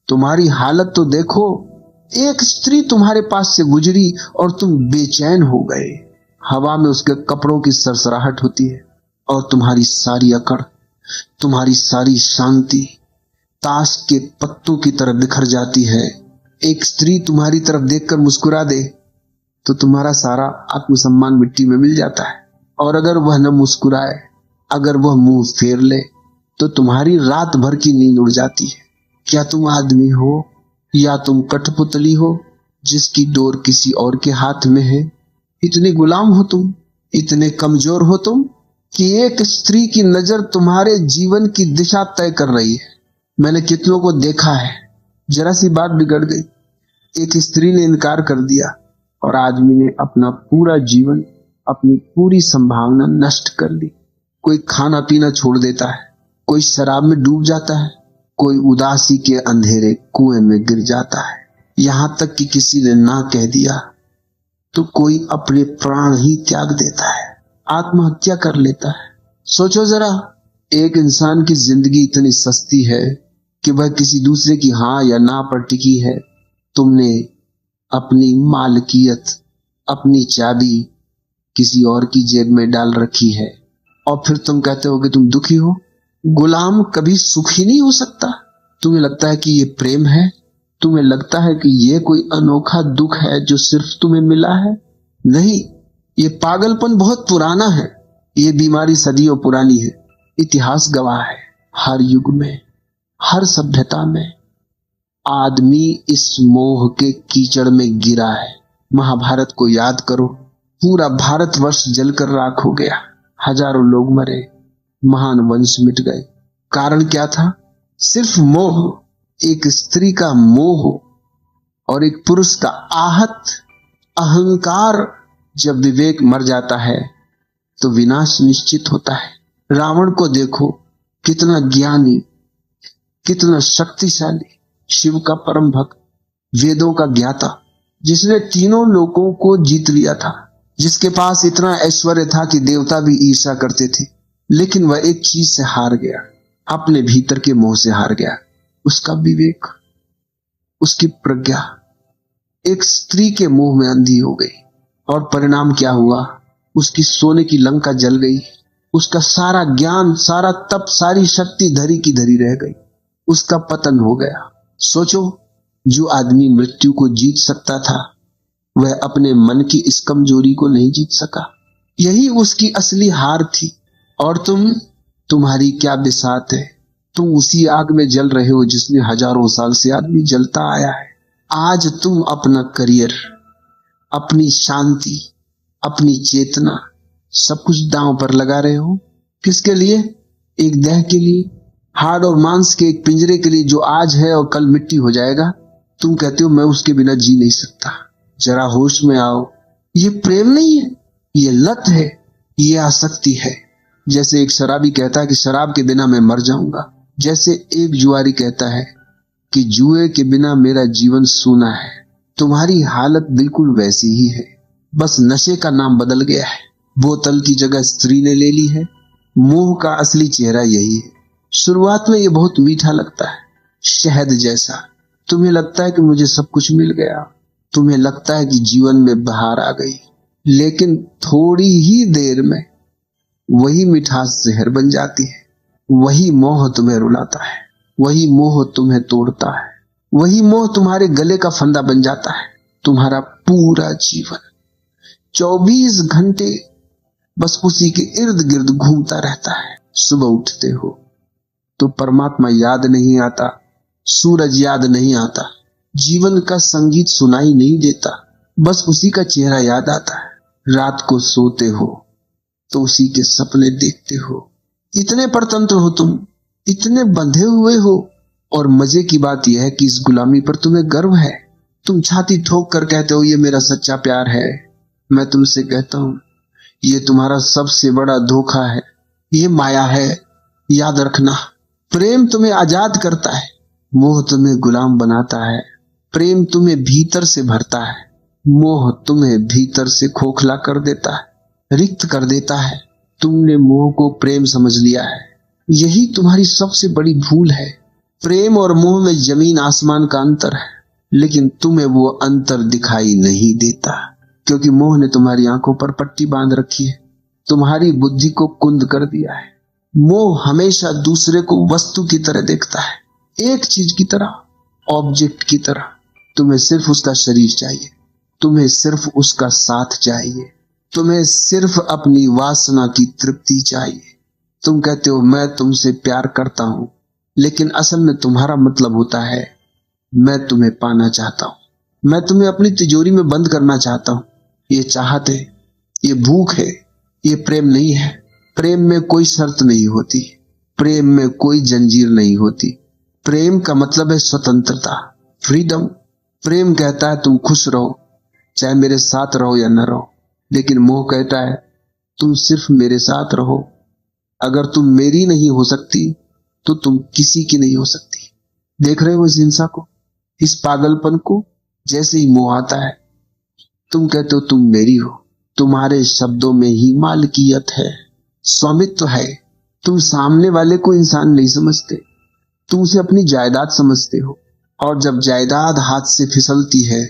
तुम्हारी हालत तो देखो, एक स्त्री तुम्हारे पास से गुजरी और तुम बेचैन हो गए। हवा में उसके कपड़ों की सरसराहट होती है और तुम्हारी सारी अकड़, तुम्हारी सारी शांति ताश के पत्तों की तरह बिखर जाती है। एक स्त्री तुम्हारी तरफ देखकर मुस्कुरा दे तो तुम्हारा सारा आत्मसम्मान मिट्टी में मिल जाता है, और अगर वह न मुस्कुराए, अगर वह मुंह फेर ले तो तुम्हारी रात भर की नींद उड़ जाती है। क्या तुम आदमी हो या तुम कठपुतली हो जिसकी डोर किसी और के हाथ में है? इतने गुलाम हो तुम, इतने कमजोर हो तुम कि एक स्त्री की नजर तुम्हारे जीवन की दिशा तय कर रही है। मैंने कितनों को देखा है, जरा सी बात बिगड़ गई, एक स्त्री ने इनकार कर दिया और आदमी ने अपना पूरा जीवन, अपनी पूरी संभावना नष्ट कर ली। कोई खाना पीना छोड़ देता है, कोई शराब में डूब जाता है, कोई उदासी के अंधेरे कुएं में गिर जाता है, यहां तक कि किसी ने ना कह दिया तो कोई अपने प्राण ही त्याग देता है, आत्महत्या कर लेता है। सोचो जरा, एक इंसान की जिंदगी इतनी सस्ती है कि वह किसी दूसरे की हां या ना पर टिकी है। तुमने अपनी मालकियत, अपनी चाबी किसी और की जेब में डाल रखी है और फिर तुम कहते हो कि तुम दुखी हो। गुलाम कभी सुखी नहीं हो सकता। तुम्हें लगता है कि ये प्रेम है, तुम्हें लगता है कि ये कोई अनोखा दुख है जो सिर्फ तुम्हें मिला है। नहीं, ये पागलपन बहुत पुराना है, ये बीमारी सदियों पुरानी है। इतिहास गवाह है, हर युग में, हर सभ्यता में आदमी इस मोह के कीचड़ में गिरा है। महाभारत को याद करो, पूरा भारतवर्ष जलकर राख हो गया, हजारों लोग मरे, महान वंश मिट गए। कारण क्या था? सिर्फ मोह, एक स्त्री का मोह और एक पुरुष का आहत अहंकार। जब विवेक मर जाता है तो विनाश निश्चित होता है। रावण को देखो, कितना ज्ञानी, कितना शक्तिशाली, शिव का परम भक्त, वेदों का ज्ञाता, जिसने तीनों लोकों को जीत लिया था, जिसके पास इतना ऐश्वर्य था कि देवता भी ईर्ष्या करते थे। लेकिन वह एक चीज से हार गया, अपने भीतर के मोह से हार गया, उसका विवेक, उसकी प्रज्ञा एक स्त्री के मोह में अंधी हो गई। और परिणाम क्या हुआ? उसकी सोने की लंका जल गई, उसका सारा ज्ञान, सारा तप, सारी शक्ति धरी की धरी रह गई, उसका पतन हो गया। सोचो, जो आदमी मृत्यु को जीत सकता था वह अपने मन की इस कमजोरी को नहीं जीत सका। यही उसकी असली हार थी। और तुम्हारी क्या बिसात है? तुम उसी आग में जल रहे हो जिसमें हजारों साल से आदमी जलता आया है। आज तुम अपना करियर, अपनी शांति, अपनी चेतना, सब कुछ दांव पर लगा रहे हो। किसके लिए? एक देह के लिए, हाड़ और मांस के एक पिंजरे के लिए जो आज है और कल मिट्टी हो जाएगा। तुम कहते हो मैं उसके बिना जी नहीं सकता। जरा होश में आओ, ये प्रेम नहीं है, ये लत है, ये आसक्ति है। जैसे एक शराबी कहता है कि शराब के बिना मैं मर जाऊंगा, जैसे एक जुआरी कहता है कि जुए के बिना मेरा जीवन सूना है। तुम्हारी हालत बिल्कुल वैसी ही है, बस नशे का नाम बदल गया है, बोतल की जगह स्त्री ने ले ली है। मोह का असली चेहरा यही है। शुरुआत में ये बहुत मीठा लगता है, शहद जैसा। तुम्हें लगता है कि मुझे सब कुछ मिल गया, तुम्हें लगता है कि जीवन में बहार आ गई, लेकिन थोड़ी ही देर में वही मिठास जहर बन जाती है। वही मोह तुम्हें रुलाता है, वही मोह तुम्हें तोड़ता है, वही मोह तुम्हारे गले का फंदा बन जाता है। तुम्हारा पूरा जीवन 24 घंटे बस उसी के इर्द गिर्द घूमता रहता है। सुबह उठते हो तो परमात्मा याद नहीं आता, सूरज याद नहीं आता, जीवन का संगीत सुनाई नहीं देता, बस उसी का चेहरा याद आता है। रात को सोते हो तो उसी के सपने देखते हो। इतने परतंत्र हो तुम, इतने बंधे हुए हो। और मजे की बात यह है कि इस गुलामी पर तुम्हें गर्व है। तुम छाती ठोक कर कहते हो ये मेरा सच्चा प्यार है। मैं तुमसे कहता हूं ये तुम्हारा सबसे बड़ा धोखा है, ये माया है। याद रखना, प्रेम तुम्हें आजाद करता है, मोह तुम्हें गुलाम बनाता है। प्रेम तुम्हें भीतर से भरता है, मोह तुम्हें भीतर से खोखला कर देता है, रिक्त कर देता है। तुमने मोह को प्रेम समझ लिया है, यही तुम्हारी सबसे बड़ी भूल है। प्रेम और मोह में जमीन आसमान का अंतर है, लेकिन तुम्हें वो अंतर दिखाई नहीं देता, क्योंकि मोह ने तुम्हारी आंखों पर पट्टी बांध रखी है, तुम्हारी बुद्धि को कुंद कर दिया है। मोह हमेशा दूसरे को वस्तु की तरह देखता है, एक चीज की तरह, ऑब्जेक्ट की तरह। तुम्हें सिर्फ उसका शरीर चाहिए, तुम्हें सिर्फ उसका साथ चाहिए, तुम्हें सिर्फ अपनी वासना की तृप्ति चाहिए। तुम कहते हो मैं तुमसे प्यार करता हूं, लेकिन असल में तुम्हारा मतलब होता है मैं तुम्हें पाना चाहता हूं, मैं तुम्हें अपनी तिजोरी में बंद करना चाहता हूं। ये चाहत है, ये भूख है, ये प्रेम नहीं है। प्रेम में कोई शर्त नहीं होती, प्रेम में कोई जंजीर नहीं होती। प्रेम का मतलब है स्वतंत्रता, फ्रीडम। प्रेम कहता है तुम खुश रहो, चाहे मेरे साथ रहो या न रहो। लेकिन मोह कहता है तुम सिर्फ मेरे साथ रहो, अगर तुम मेरी नहीं हो सकती तो तुम किसी की नहीं हो सकती। देख रहे हो इस हिंसा को, इस पागलपन को? जैसे ही मोह आता है तुम कहते हो तुम मेरी हो, तुम्हारे शब्दों में ही मालकियत है, स्वामित्व है। तुम सामने वाले को इंसान नहीं समझते, तुम उसे अपनी जायदाद समझते हो, और जब जायदाद हाथ से फिसलती है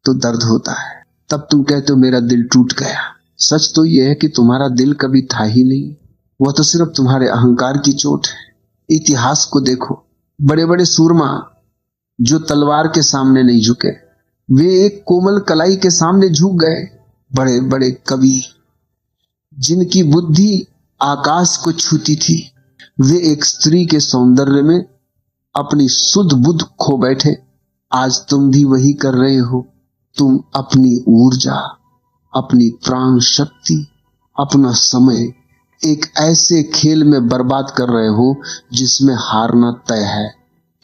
तो दर्द होता है। तब तुम कहते हो मेरा दिल टूट गया। सच तो यह है कि तुम्हारा दिल कभी था ही नहीं, वह तो सिर्फ तुम्हारे अहंकार की चोट है। इतिहास को देखो, बड़े बड़े सूरमा जो तलवार के सामने नहीं झुके, वे एक कोमल कलाई के सामने झुक गए। बड़े बड़े कवि जिनकी बुद्धि आकाश को छूती थी, वे एक स्त्री के सौंदर्य में अपनी सुध बुद्ध खो बैठे। आज तुम भी वही कर रहे हो। तुम अपनी ऊर्जा, अपनी प्राण शक्ति, अपना समय एक ऐसे खेल में बर्बाद कर रहे हो जिसमें हारना तय है,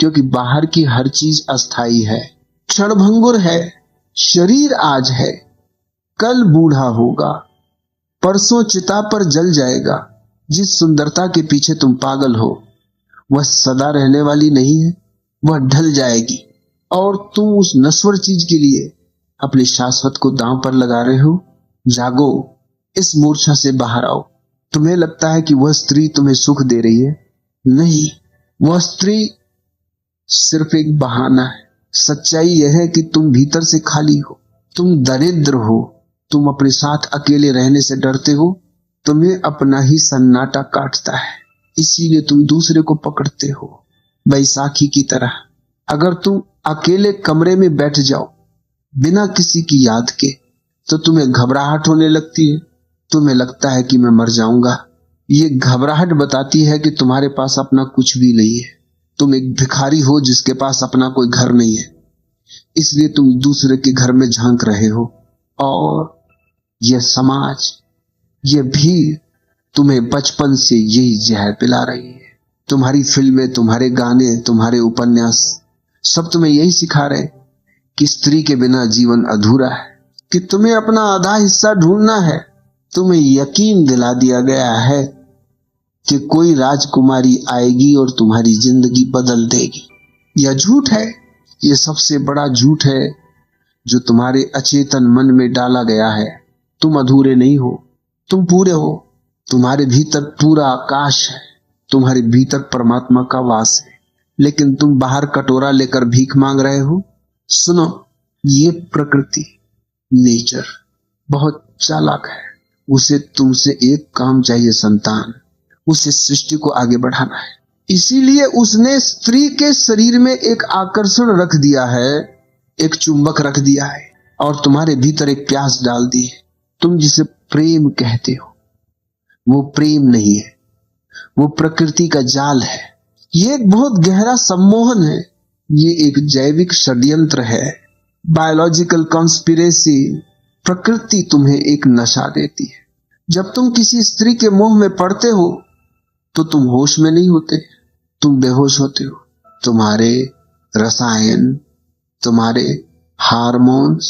क्योंकि बाहर की हर चीज अस्थाई है, क्षणभंगुर है। शरीर आज है, कल बूढ़ा होगा, परसों चिता पर जल जाएगा। जिस सुंदरता के पीछे तुम पागल हो वह सदा रहने वाली नहीं है, वह ढल जाएगी, और तुम उस नश्वर चीज के लिए अपने शाश्वत को दांव पर लगा रहे हो। जागो, इस मूर्छा से बाहर आओ। तुम्हें लगता है कि वह स्त्री तुम्हें सुख दे रही है, नहीं, वह स्त्री सिर्फ एक बहाना है। सच्चाई यह है कि तुम भीतर से खाली हो, तुम दरिद्र हो, तुम अपने साथ अकेले रहने से डरते हो, तुम्हें अपना ही सन्नाटा काटता है, इसीलिए तुम दूसरे को पकड़ते हो बैसाखी की तरह। अगर तुम अकेले कमरे में बैठ जाओ बिना किसी की याद के तो तुम्हें घबराहट होने लगती है, तुम्हें लगता है कि मैं मर जाऊंगा। ये घबराहट बताती है कि तुम्हारे पास अपना कुछ भी नहीं है, तुम एक भिखारी हो जिसके पास अपना कोई घर नहीं है, इसलिए तुम दूसरे के घर में झांक रहे हो। और यह समाज, यह भीड़ तुम्हें बचपन से यही जहर पिला रही है। तुम्हारी फिल्में, तुम्हारे गाने, तुम्हारे उपन्यास सब तुम्हें यही सिखा रहे कि स्त्री के बिना जीवन अधूरा है, कि तुम्हें अपना आधा हिस्सा ढूंढना है। तुम्हें यकीन दिला दिया गया है कि कोई राजकुमारी आएगी और तुम्हारी जिंदगी बदल देगी। यह झूठ है, यह सबसे बड़ा झूठ है जो तुम्हारे अचेतन मन में डाला गया है। तुम अधूरे नहीं हो, तुम पूरे हो। तुम्हारे भीतर पूरा आकाश है, तुम्हारे भीतर परमात्मा का वास है, लेकिन तुम बाहर कटोरा लेकर भीख मांग रहे हो। सुनो, ये प्रकृति, नेचर बहुत चालाक है। उसे तुमसे एक काम चाहिए संतान, उसे सृष्टि को आगे बढ़ाना है। इसीलिए उसने स्त्री के शरीर में एक आकर्षण रख दिया है, एक चुंबक रख दिया है, और तुम्हारे भीतर एक प्यास डाल दी है। तुम जिसे प्रेम कहते हो वो प्रेम नहीं है, वो प्रकृति का जाल है। ये एक बहुत गहरा सम्मोहन है, ये एक जैविक षड्यंत्र है, बायोलॉजिकल कॉन्स्पिरेसी। प्रकृति तुम्हें एक नशा देती है। जब तुम किसी स्त्री के मोह में पड़ते हो तो तुम होश में नहीं होते, तुम बेहोश होते हो। तुम्हारे रसायन, तुम्हारे हार्मोन्स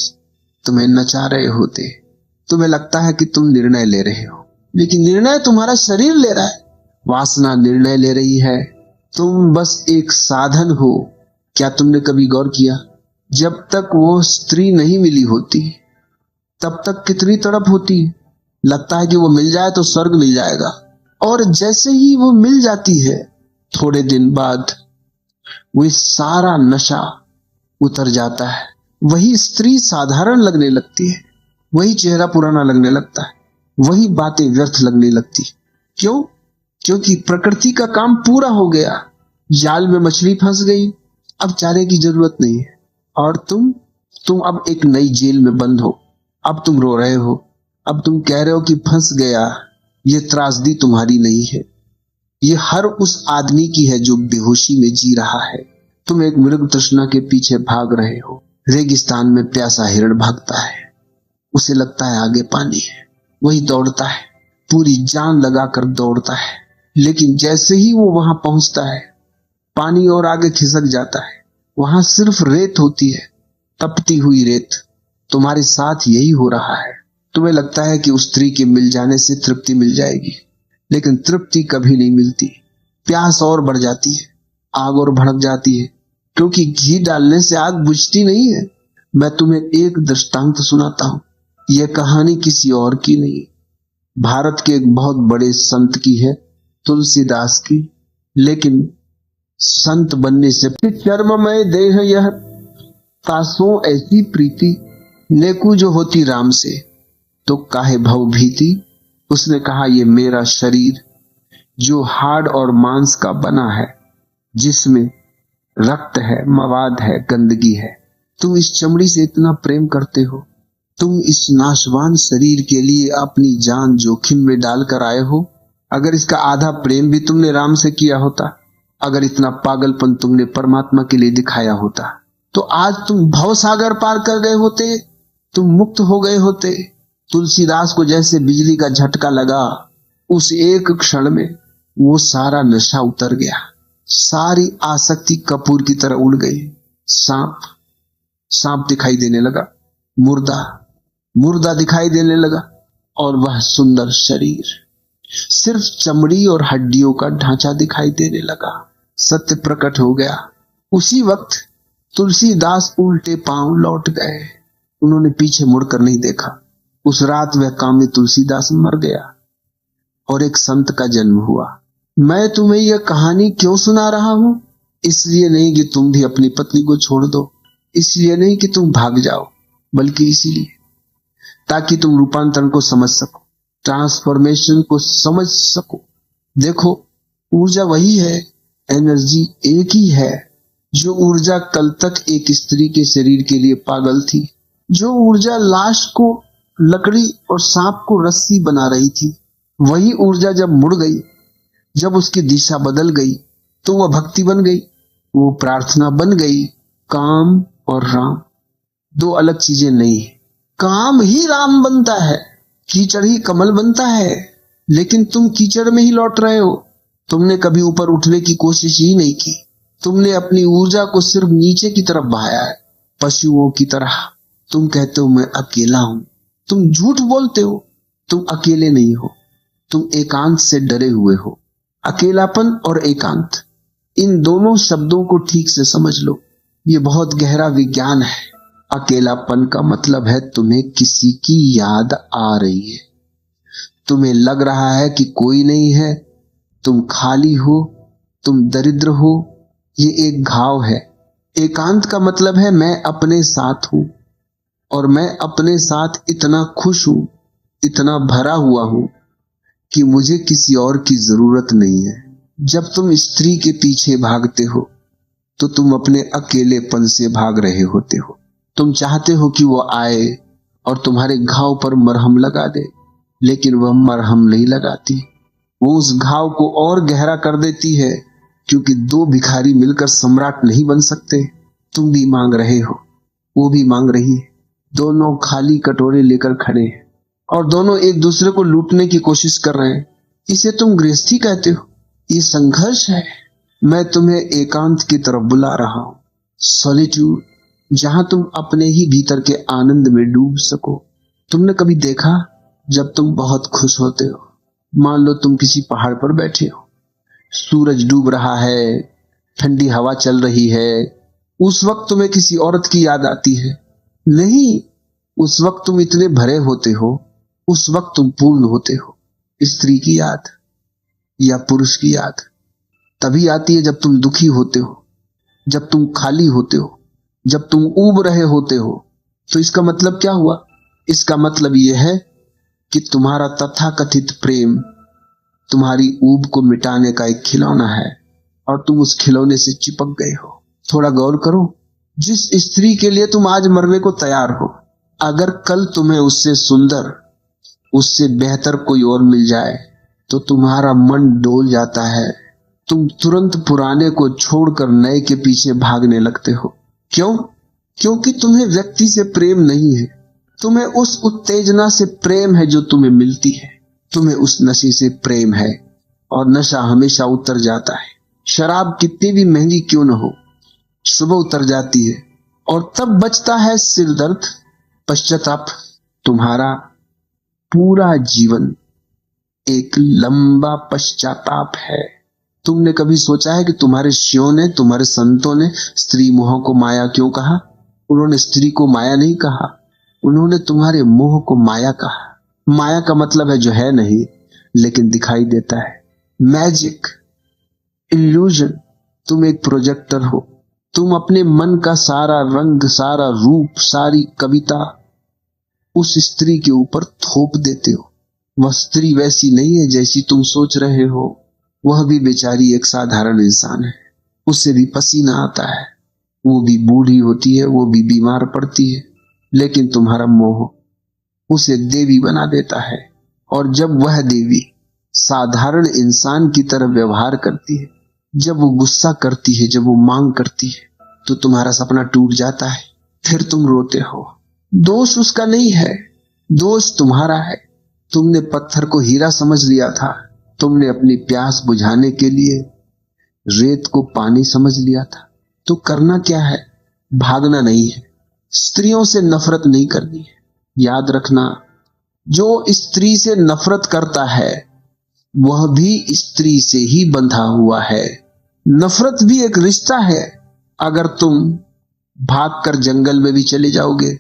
तुम्हें नचा रहे होते। तुम्हें लगता है कि तुम निर्णय ले रहे हो, लेकिन निर्णय तुम्हारा शरीर ले रहा है, वासना निर्णय ले रही है। तुम बस एक साधन हो। क्या तुमने कभी गौर किया, जब तक वो स्त्री नहीं मिली होती तब तक कितनी तड़प होती। लगता है कि वो मिल जाए तो स्वर्ग मिल जाएगा, और जैसे ही वो मिल जाती है थोड़े दिन बाद वही सारा नशा उतर जाता है। वही स्त्री साधारण लगने लगती है, वही चेहरा पुराना लगने लगता है, वही बातें व्यर्थ लगने लगती। क्यों? क्योंकि प्रकृति का काम पूरा हो गया। जाल में मछली फंस गई, अब चारे की जरूरत नहीं है। और तुम अब एक नई जेल में बंद हो। अब तुम रो रहे हो, अब तुम कह रहे हो कि फंस गया। ये त्रासदी तुम्हारी नहीं है, ये हर उस आदमी की है जो बेहोशी में जी रहा है। तुम एक मृग तृष्णा के पीछे भाग रहे हो। रेगिस्तान में प्यासा हिरण भागता है, उसे लगता है आगे पानी है, वही दौड़ता है, पूरी जान लगाकर दौड़ता है। लेकिन जैसे ही वो वहां पहुंचता है, पानी और आगे खिसक जाता है। वहां सिर्फ रेत होती है, तपती हुई रेत। तुम्हारे साथ यही हो रहा है। तुम्हें लगता है कि उस स्त्री के मिल जाने से तृप्ति मिल जाएगी, लेकिन तृप्ति कभी नहीं मिलती। प्यास और बढ़ जाती है, आग और भड़क जाती है, क्योंकि घी डालने से आग बुझती नहीं है। मैं तुम्हें एक दृष्टांत सुनाता हूं। यह कहानी किसी और की नहीं, भारत के एक बहुत बड़े संत की है, तुलसीदास की। लेकिन संत बनने से चर्ममय देह यह तासों ऐसी प्रीति, नेकू जो होती राम से तो काहे भव भीति। उसने कहा, ये मेरा शरीर जो हाड़ और मांस का बना है, जिसमें रक्त है, मवाद है, गंदगी है, तुम इस चमड़ी से इतना प्रेम करते हो। तुम इस नाशवान शरीर के लिए अपनी जान जोखिम में डालकर आए हो। अगर इसका आधा प्रेम भी तुमने राम से किया होता, अगर इतना पागलपन तुमने परमात्मा के लिए दिखाया होता, तो आज तुम भवसागर पार कर गए होते, तुम मुक्त हो गए होते। तुलसीदास को जैसे बिजली का झटका लगा, उस एक क्षण में वो सारा नशा उतर गया, सारी आसक्ति कपूर की तरह उड़ गई। सांप दिखाई देने लगा, मुर्दा दिखाई देने लगा, और वह सुंदर शरीर सिर्फ चमड़ी और हड्डियों का ढांचा दिखाई देने लगा। सत्य प्रकट हो गया। उसी वक्त तुलसीदास उल्टे पांव लौट गए। उन्होंने पीछे मुड़कर नहीं देखा। उस रात वह कामी तुलसीदास मर गया और एक संत का जन्म हुआ। मैं तुम्हें यह कहानी क्यों सुना रहा हूं? इसलिए नहीं कि तुम भी अपनी पत्नी को छोड़ दो, इसलिए नहीं कि तुम भाग जाओ, बल्कि इसीलिए ताकि तुम रूपांतरण को समझ सको, ट्रांसफॉर्मेशन को समझ सको। देखो, ऊर्जा वही है, एनर्जी एक ही है। जो ऊर्जा कल तक एक स्त्री के शरीर के लिए पागल थी, जो ऊर्जा लाश को लकड़ी और सांप को रस्सी बना रही थी, वही ऊर्जा जब मुड़ गई, जब उसकी दिशा बदल गई, तो वह भक्ति बन गई, वो प्रार्थना बन गई। काम और राम दो अलग चीजें नहीं है। काम ही राम बनता है, कीचड़ ही कमल बनता है। लेकिन तुम कीचड़ में ही लौट रहे हो। तुमने कभी ऊपर उठने की कोशिश ही नहीं की। तुमने अपनी ऊर्जा को सिर्फ नीचे की तरफ बहाया है, पशुओं की तरह। तुम कहते हो मैं अकेला हूं, तुम झूठ बोलते हो। तुम अकेले नहीं हो, तुम एकांत से डरे हुए हो। अकेलापन और एकांत, इन दोनों शब्दों को ठीक से समझ लो, ये बहुत गहरा विज्ञान है। अकेलापन का मतलब है तुम्हें किसी की याद आ रही है, तुम्हें लग रहा है कि कोई नहीं है, तुम खाली हो, तुम दरिद्र हो। ये एक घाव है। एकांत का मतलब है मैं अपने साथ हूं, और मैं अपने साथ इतना खुश हूं, इतना भरा हुआ हूं कि मुझे किसी और की जरूरत नहीं है। जब तुम स्त्री के पीछे भागते हो तो तुम अपने अकेलेपन से भाग रहे होते हो। तुम चाहते हो कि वो आए और तुम्हारे घाव पर मरहम लगा दे, लेकिन वह मरहम नहीं लगाती, वो उस घाव को और गहरा कर देती है, क्योंकि दो भिखारी मिलकर सम्राट नहीं बन सकते। तुम भी मांग रहे हो, वो भी मांग रही है, दोनों खाली कटोरे लेकर खड़े हैं और दोनों एक दूसरे को लूटने की कोशिश कर रहे हैं। इसे तुम गृहस्थी कहते हो? ये संघर्ष है। मैं तुम्हें एकांत की तरफ बुला रहा हूं, सॉलिट्यूड, जहां तुम अपने ही भीतर के आनंद में डूब सको। तुमने कभी देखा जब तुम बहुत खुश होते हो, मान लो तुम किसी पहाड़ पर बैठे हो, सूरज डूब रहा है, ठंडी हवा चल रही है, उस वक्त तुम्हें किसी औरत की याद आती है? नहीं, उस वक्त तुम इतने भरे होते हो, उस वक्त तुम पूर्ण होते हो। स्त्री की याद या पुरुष की याद तभी आती है जब तुम दुखी होते हो, जब तुम खाली होते हो, जब तुम ऊब रहे होते हो, तो इसका मतलब क्या हुआ? इसका मतलब यह है कि तुम्हारा तथाकथित प्रेम तुम्हारी ऊब को मिटाने का एक खिलौना है और तुम उस खिलौने से चिपक गए हो। थोड़ा गौर करो, जिस स्त्री के लिए तुम आज मरने को तैयार हो, अगर कल तुम्हें उससे सुंदर, उससे बेहतर कोई और मिल जाए तो तुम्हारा मन डोल जाता है। तुम तुरंत पुराने को छोड़कर नए के पीछे भागने लगते हो। क्यों? क्योंकि तुम्हें व्यक्ति से प्रेम नहीं है, तुम्हें उस उत्तेजना से प्रेम है जो तुम्हें मिलती है, तुम्हें उस नशे से प्रेम है और नशा हमेशा उतर जाता है। शराब कितनी भी महंगी क्यों न हो, सुबह उतर जाती है और तब बचता है सिर दर्द, पश्चाताप। तुम्हारा पूरा जीवन एक लंबा पश्चाताप है। तुमने कभी सोचा है कि तुम्हारे शियों ने, तुम्हारे संतों ने स्त्री मोह को माया क्यों कहा? उन्होंने स्त्री को माया नहीं कहा, उन्होंने तुम्हारे मोह को माया कहा। माया का मतलब है जो है नहीं लेकिन दिखाई देता है। Magic, illusion. तुम एक प्रोजेक्टर हो, तुम अपने मन का सारा रंग, सारा रूप, सारी कविता उस स्त्री के ऊपर थोप देते हो। वह स्त्री वैसी नहीं है जैसी तुम सोच रहे हो, वह भी बेचारी एक साधारण इंसान है, उससे भी पसीना आता है, वो भी बूढ़ी होती है, वो भी बीमार पड़ती है, लेकिन तुम्हारा मोह उसे देवी बना देता है। और जब वह देवी साधारण इंसान की तरह व्यवहार करती है, जब वो गुस्सा करती है, जब वो मांग करती है, तो तुम्हारा सपना टूट जाता है। फिर तुम रोते हो। दोष उसका नहीं है, दोष तुम्हारा है। तुमने पत्थर को हीरा समझ लिया था, तुमने अपनी प्यास बुझाने के लिए रेत को पानी समझ लिया था। तो करना क्या है? भागना नहीं है, स्त्रियों से नफरत नहीं करनी है। याद रखना, जो स्त्री से नफरत करता है वह भी स्त्री से ही बंधा हुआ है। नफरत भी एक रिश्ता है। अगर तुम भागकर जंगल में भी चले जाओगे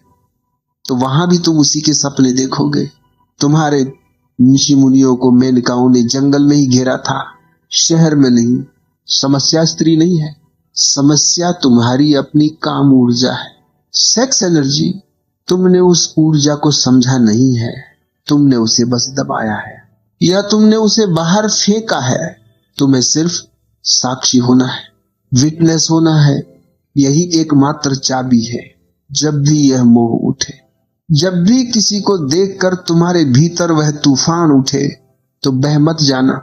तो वहां भी तुम उसी के सपने देखोगे। तुम्हारे ऋषि मुनियों को मेनकाओं ने जंगल में ही घेरा था, शहर में नहीं। समस्या स्त्री नहीं है, समस्या तुम्हारी अपनी काम ऊर्जा है, सेक्स एनर्जी। तुमने उस ऊर्जा को समझा नहीं है, तुमने उसे बस दबाया है या तुमने उसे बाहर फेंका है। तुम्हें सिर्फ साक्षी होना है, विटनेस होना है। यही एकमात्र चाबी है। जब भी यह मोह उठे, जब भी किसी को देखकर तुम्हारे भीतर वह तूफान उठे, तो बह मत जाना,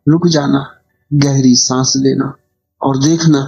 रुक जाना, गहरी सांस लेना और देखना